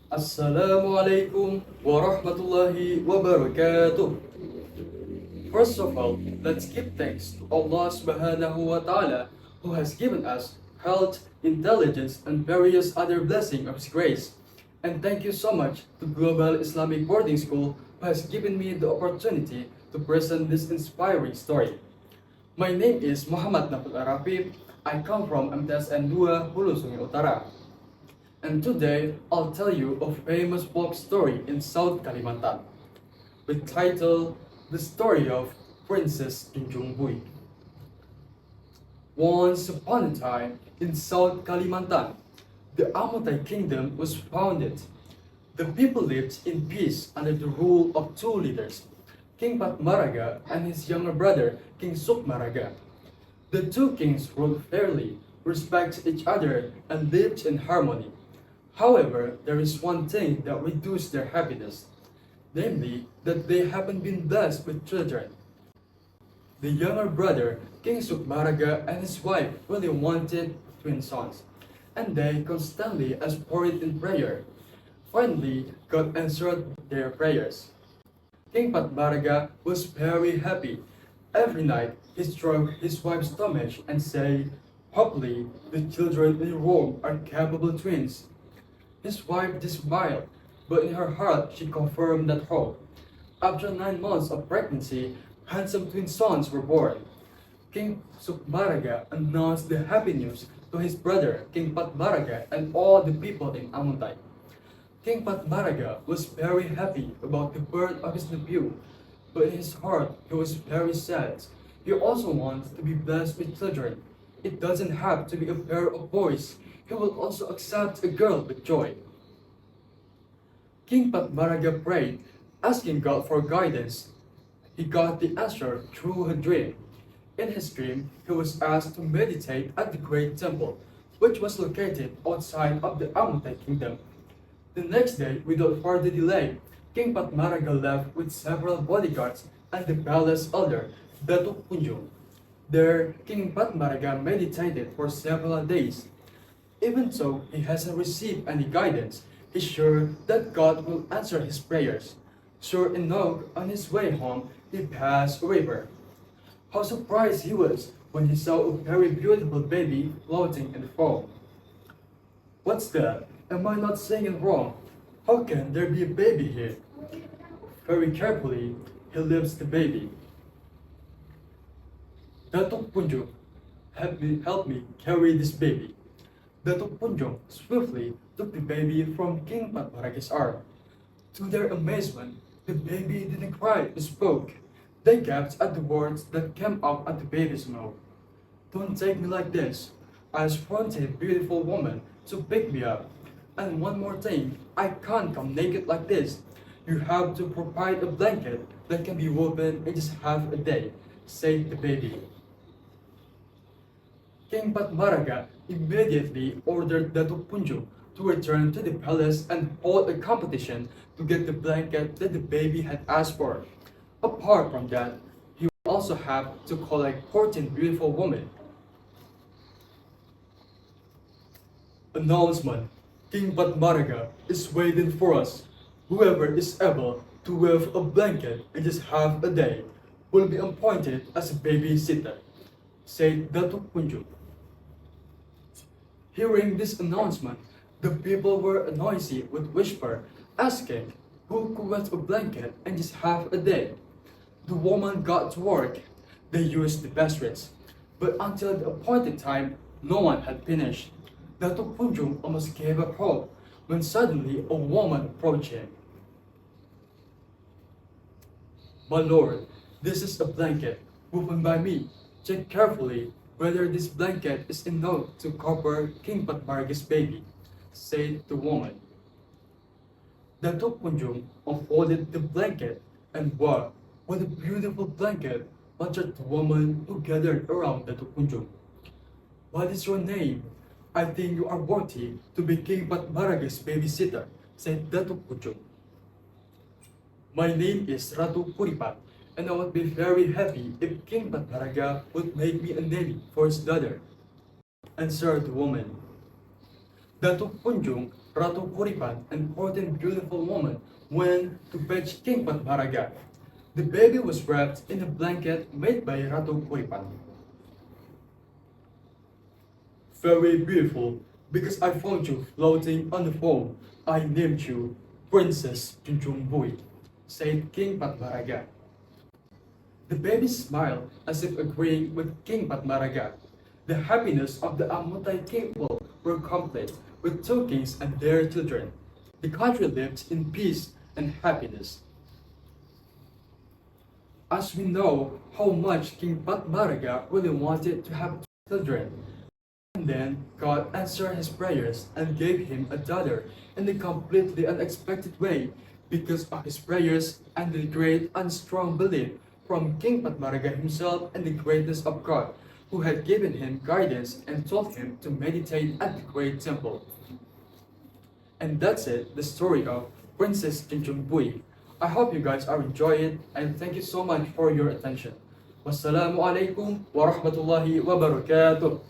Assalamualaikum warahmatullahi wabarakatuh. First of all, let's give thanks to Allah subhanahu wa ta'ala who has given us health, intelligence, and various other blessings of His grace. And thank you so much to Global Islamic Boarding School who has given me the opportunity to present this inspiring story. My name is Muhammad Naful Arafif. I come from MTSN 2 Hulu Sungai Utara. And today I'll tell you a famous folk story in South Kalimantan with title The Story of Princess Injungbui. Once upon a time in South Kalimantan, the Amutai Kingdom was founded. The people lived in peace under the rule of two leaders, King Patmaraga and his younger brother, King Sukmaraga. The two kings ruled fairly, respected each other, and lived in harmony. However, there is one thing that reduced their happiness, namely that they haven't been blessed with children. The younger brother, King Sukmaraga, and his wife really wanted twin sons, and they constantly asked for it in prayer. Finally, God answered their prayers. King Patmaraga was very happy. Every night, he stroked his wife's stomach and said, "Hopefully, the children in Rome are capable twins." His wife just smiled, but in her heart she confirmed that hope. After 9 months of pregnancy, handsome twin sons were born. King Sukmaraga announced the happy news to his brother, King Patmaraga, and all the people in Amuntai. King Patmaraga was very happy about the birth of his nephew, but in his heart he was very sad. He also wants to be blessed with children. It doesn't have to be a pair of boys. He will also accept a girl with joy. King Patmaraga prayed, asking God for guidance. He got the answer through a dream. In his dream, he was asked to meditate at the great temple, which was located outside of the Amuntai kingdom. The next day, without further delay, King Patmaraga left with several bodyguards and the palace elder, Datuk Punjung. There, King Patmaraga meditated for several days. Even though he hasn't received any guidance, he's sure that God will answer his prayers. Sure enough, on his way home, he passed a river. How surprised he was when he saw a very beautiful baby floating in the foam. What's that? Am I not saying it wrong? How can there be a baby here? Very carefully, he lifts the baby. Datuk Punjung, help me carry this baby. Datuk Punjung swiftly took the baby from King Patmaraga's arm. To their amazement, the baby didn't cry or spoke. They gasped at the words that came out of the baby's mouth. "Don't take me like this. I just wanted a beautiful woman to pick me up. And one more thing, I can't come naked like this. You have to provide a blanket that can be woven in just half a day," said the baby. King Patmaraga immediately ordered Datuk Punjung to return to the palace and hold a competition to get the blanket that the baby had asked for. Apart from that, he would also have to collect 14 beautiful women. Announcement: King Patmaraga is waiting for us. Whoever is able to weave a blanket in just half a day will be appointed as a babysitter, said Datuk Punjung. Hearing this announcement, the people were noisy with whisper, asking who could weave a blanket in just half a day. The woman got to work. They used the baskets, but until the appointed time, no one had finished. Datuk Punjung almost gave up hope when suddenly a woman approached him. "My lord, this is a blanket woven by me. Check carefully whether this blanket is enough to cover King Patmaraga's baby," said the woman. Datuk Punjung unfolded the blanket, and wow, what a beautiful blanket, muttered the woman who gathered around Datuk Punjung. "What is your name? I think you are worthy to be King Patmaraga's babysitter," said Datuk Punjung. "My name is Ratu Puripat, and I would be very happy if King Patmaraga would make me a nanny for his daughter," answered the woman. Datuk Punjung Ratu Kuripan, an important beautiful woman, went to fetch King Patmaraga. The baby was wrapped in a blanket made by Ratu Kuripan. Very beautiful, because I found you floating on the foam. I named you Princess Junjungbui, said King Patmaraga. The baby smiled as if agreeing with King Patmaraga. The happiness of the Amutai people were complete with two kings and their children. The country lived in peace and happiness. As we know how much King Patmaraga really wanted to have children, and then God answered his prayers and gave him a daughter in a completely unexpected way because of his prayers and the great and strong belief from King Patmaraga himself and the greatness of God, who had given him guidance and told him to meditate at the great temple. And that's it, the story of Princess Jinjungbui. I hope you guys are enjoying it and thank you so much for your attention. Wassalamu alaikum wa rahmatullahi wa barakatuh.